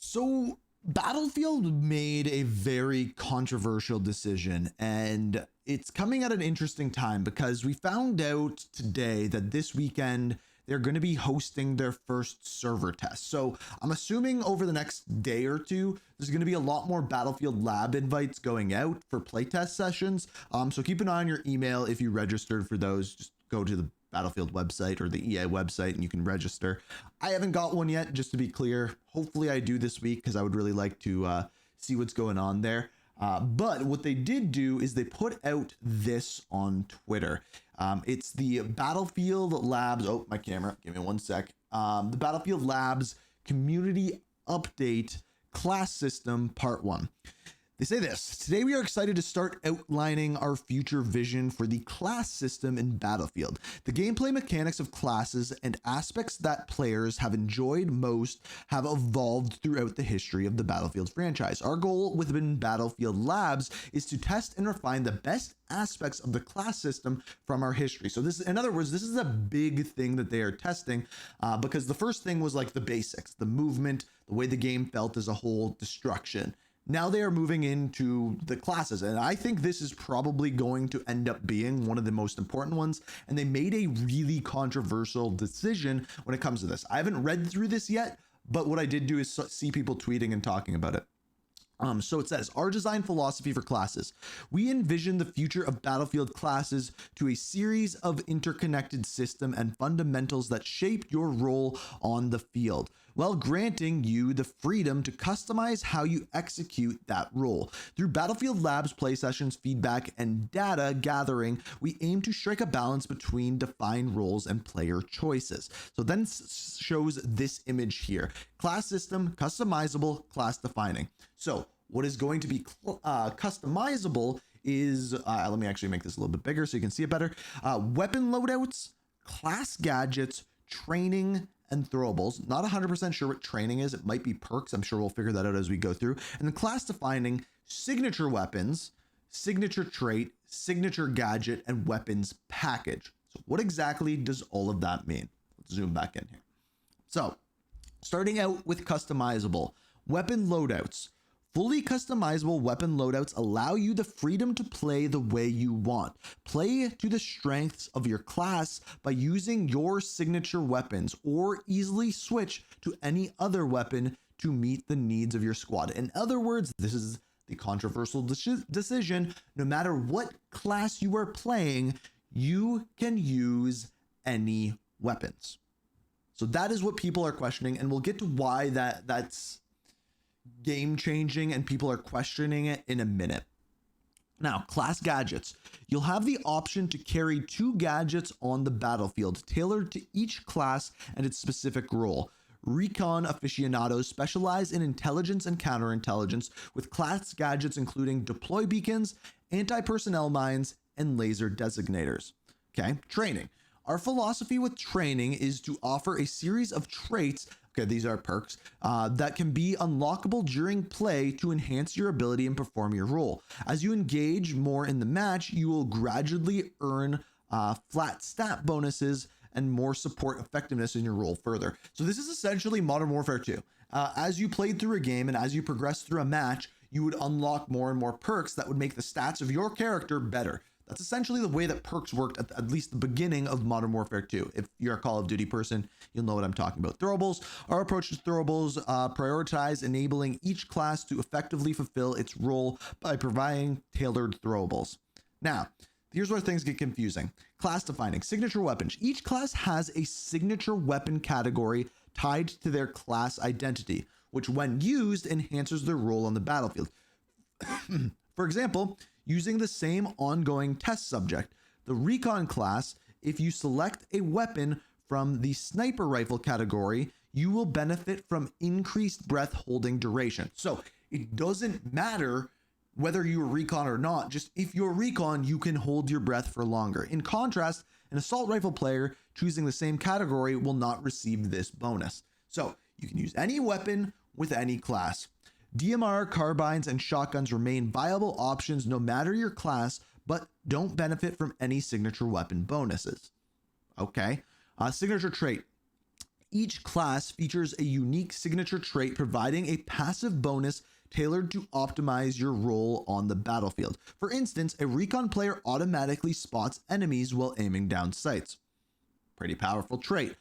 So Battlefield made a very controversial decision, and it's coming at an interesting time because we found out today that this weekend they're going to be hosting their first server test. So I'm assuming over the next day or two, there's going to be a lot more Battlefield Lab invites going out for playtest sessions. So keep an eye on your email if you registered for those. Just go to the Battlefield website or the EA website and you can register. I haven't got one yet, just to be clear. Hopefully I do this week because I would really like to see what's going on there. But what they did do is they put out this on Twitter. It's the Battlefield Labs. Oh, my camera. Give me one sec. The Battlefield Labs Community Update Class System Part 1. They say this: today we are excited to start outlining our future vision for the class system in Battlefield. The gameplay mechanics of classes and aspects that players have enjoyed most have evolved throughout the history of the Battlefield franchise. Our goal within Battlefield Labs is to test and refine the best aspects of the class system from our history. So this, in other words, this is a big thing that they are testing because the first thing was like the basics, the movement, the way the game felt as a whole, destruction. Now they are moving into the classes, and I think this is probably going to end up being one of the most important ones, and they made a really controversial decision when it comes to this. I haven't read through this yet, but what I did do is see people tweeting and talking about it. So it says, our design philosophy for classes. We envision the future of Battlefield classes to a series of interconnected system and fundamentals that shape your role on the field, while granting you the freedom to customize how you execute that role. Through Battlefield Labs play sessions, feedback, and data gathering, we aim to strike a balance between defined roles and player choices. So then shows this image here. Class system, customizable, class defining. So what is going to be customizable is, let me actually make this a little bit bigger so you can see it better. Weapon loadouts, class gadgets, training, and throwables. Not 100% sure what training is. It might be perks. I'm sure we'll figure that out as we go through. And then class defining, signature weapons, signature trait, signature gadget, and weapons package. So what exactly does all of that mean? Let's zoom back in here. So starting out with customizable, weapon loadouts. Fully customizable weapon loadouts allow you the freedom to play the way you want. Play to the strengths of your class by using your signature weapons, or easily switch to any other weapon to meet the needs of your squad. In other words, this is the controversial decision. No matter what class you are playing, you can use any weapons. So that is what people are questioning, and we'll get to why that's game changing and people are questioning it in a minute. Now, class gadgets. You'll have the option to carry 2 gadgets on the battlefield, tailored to each class and its specific role. Recon aficionados specialize in intelligence and counterintelligence, with class gadgets including deploy beacons, anti-personnel mines, and laser designators. Okay, training. Our philosophy with training is to offer a series of traits, okay, these are perks, that can be unlockable during play to enhance your ability and perform your role. As you engage more in the match, you will gradually earn flat stat bonuses and more support effectiveness in your role further. So this is essentially Modern Warfare 2. As you played through a game and as you progress through a match, you would unlock more and more perks that would make the stats of your character better. That's essentially the way that perks worked at least the beginning of Modern Warfare 2. If you're a Call of Duty person, you'll know what I'm talking about. Throwables. Our approach to throwables prioritize enabling each class to effectively fulfill its role by providing tailored throwables. Now, here's where things get confusing. Class defining. Signature weapons. Each class has a signature weapon category tied to their class identity, which when used enhances their role on the battlefield. For example, using the same ongoing test subject, the Recon class, if you select a weapon from the sniper rifle category, you will benefit from increased breath holding duration. So it doesn't matter whether you're Recon or not, just if you're Recon, you can hold your breath for longer. In contrast, an assault rifle player choosing the same category will not receive this bonus. So you can use any weapon with any class. DMR, carbines, and shotguns remain viable options no matter your class, but don't benefit from any signature weapon bonuses. Okay. Signature trait. Each class features a unique signature trait, providing a passive bonus tailored to optimize your role on the battlefield. For instance, a recon player automatically spots enemies while aiming down sights. Pretty powerful trait.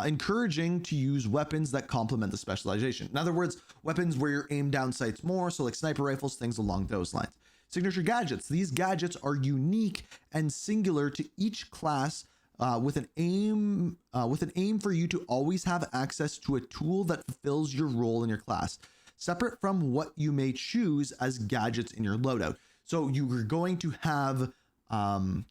Encouraging to use weapons that complement the specialization. In other words, weapons where you're aim down sights more, so like sniper rifles, things along those lines. Signature gadgets. These gadgets are unique and singular to each class, with an aim for you to always have access to a tool that fulfills your role in your class, separate from what you may choose as gadgets in your loadout. So you are going to have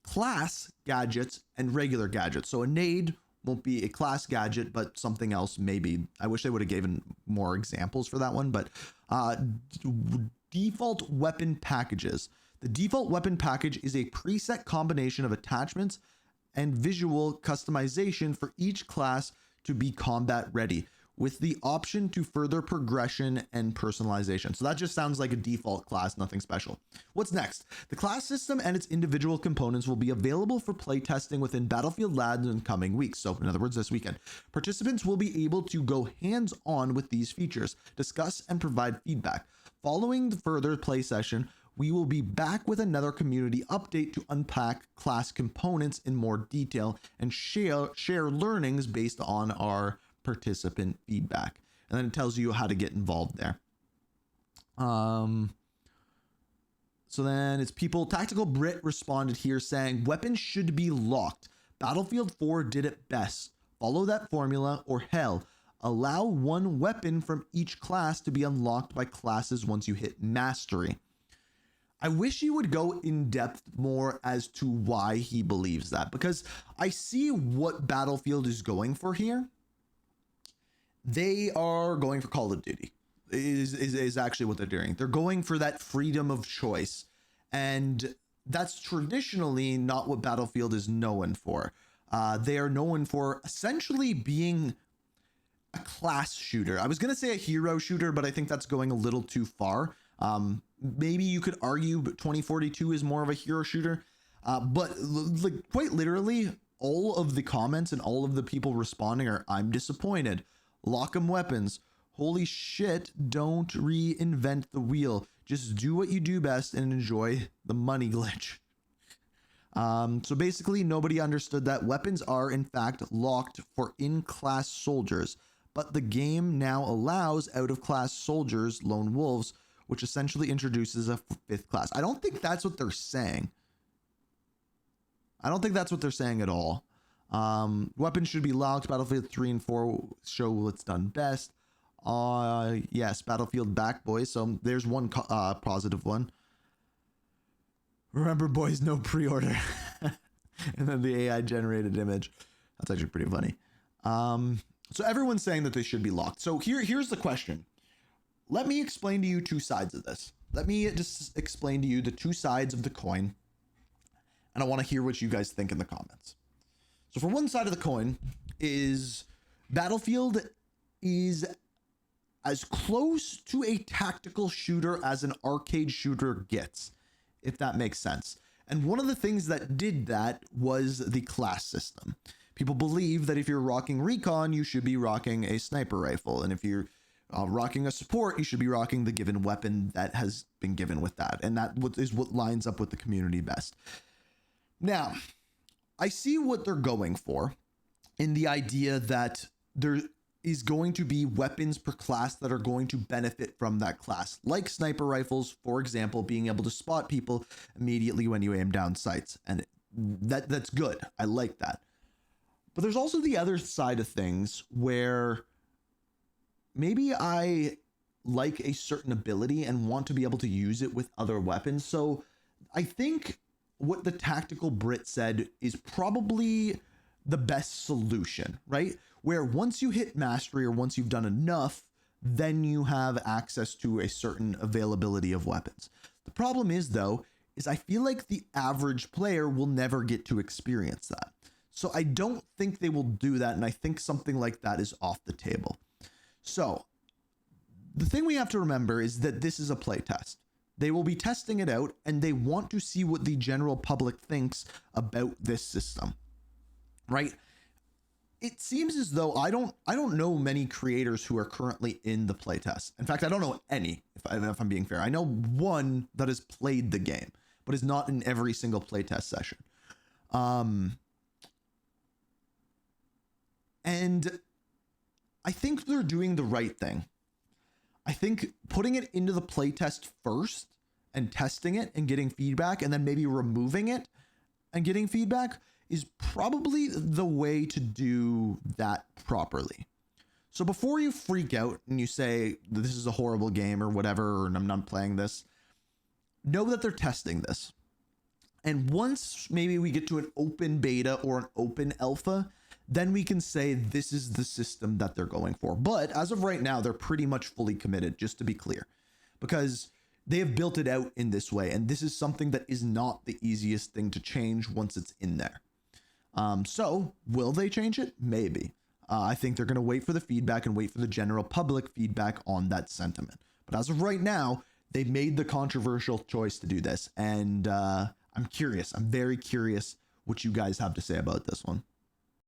class gadgets and regular gadgets. So a nade won't be a class gadget, but something else maybe. I wish they would have given more examples for that one, but default weapon packages. The default weapon package is a preset combination of attachments and visual customization for each class to be combat ready, with the option to further progression and personalization. So that just sounds like a default class, nothing special. What's next? The class system and its individual components will be available for playtesting within Battlefield Labs in coming weeks. So in other words, this weekend. Participants will be able to go hands-on with these features, discuss and provide feedback. Following the further play session, we will be back with another community update to unpack class components in more detail and share learnings based on our participant feedback. And then it tells you how to get involved there. So then it's people. Tactical Brit responded here saying, weapons should be locked. Battlefield 4 did it best. Follow that formula or hell, allow one weapon from each class to be unlocked by classes once you hit mastery. I wish he would go in depth more as to why he believes that, because I see what Battlefield is going for here. They are going for Call of Duty is actually what they're doing. They're going for that freedom of choice. And that's traditionally not what Battlefield is known for. They are known for essentially being a class shooter. I was going to say a hero shooter, but I think that's going a little too far. Maybe you could argue 2042 is more of a hero shooter. But like quite literally, all of the comments and all of the people responding are, I'm disappointed. Lock 'em weapons. Holy shit, don't reinvent the wheel. Just do what you do best and enjoy the money glitch. So basically, nobody understood that weapons are, in fact, locked for in-class soldiers, but the game now allows out-of-class soldiers, lone wolves, which essentially introduces a fifth class. I don't think that's what they're saying. I don't think that's what they're saying at all. Weapons should be locked. Battlefield 3 and 4 show what's done best. Yes, Battlefield back, boys. So there's one positive one. Remember, boys, no pre-order. And then the AI generated image. That's actually pretty funny. So everyone's saying that they should be locked. So here's the question. Let me explain to you two sides of this. Let me just explain to you the two sides of the coin. And I want to hear what you guys think in the comments. So for one side of the coin is Battlefield is as close to a tactical shooter as an arcade shooter gets, if that makes sense. And one of the things that did that was the class system. People believe that if you're rocking recon, you should be rocking a sniper rifle. And if you're rocking a support, you should be rocking the given weapon that has been given with that. And that is what lines up with the community best. Now, I see what they're going for in the idea that there is going to be weapons per class that are going to benefit from that class, like sniper rifles, for example, being able to spot people immediately when you aim down sights. And that's good. I like that. But there's also the other side of things where maybe I like a certain ability and want to be able to use it with other weapons. So I think what the Tactical Brit said is probably the best solution, right? Where once you hit mastery or once you've done enough, then you have access to a certain availability of weapons. The problem is, though, is I feel like the average player will never get to experience that. So I don't think they will do that, and I think something like that is off the table. So the thing we have to remember is that this is a playtest. They will be testing it out, and they want to see what the general public thinks about this system, right? it seems as though I don't know many creators who are currently in the playtest. In fact, I don't know any, if I'm being fair. I know one that has played the game, but is not in every single playtest session. And I think they're doing the right thing. I think putting it into the playtest first and testing it and getting feedback, and then maybe removing it and getting feedback is probably the way to do that properly. So before you freak out and you say, this is a horrible game or whatever, and I'm not playing this, know that they're testing this. And once maybe we get to an open beta or an open alpha, then we can say this is the system that they're going for. But as of right now, they're pretty much fully committed, just to be clear, because they have built it out in this way. And this is something that is not the easiest thing to change once it's in there. So will they change it? Maybe. I think they're going to wait for the feedback and wait for the general public feedback on that sentiment. But as of right now, they made the controversial choice to do this. And I'm curious. I'm very curious what you guys have to say about this one.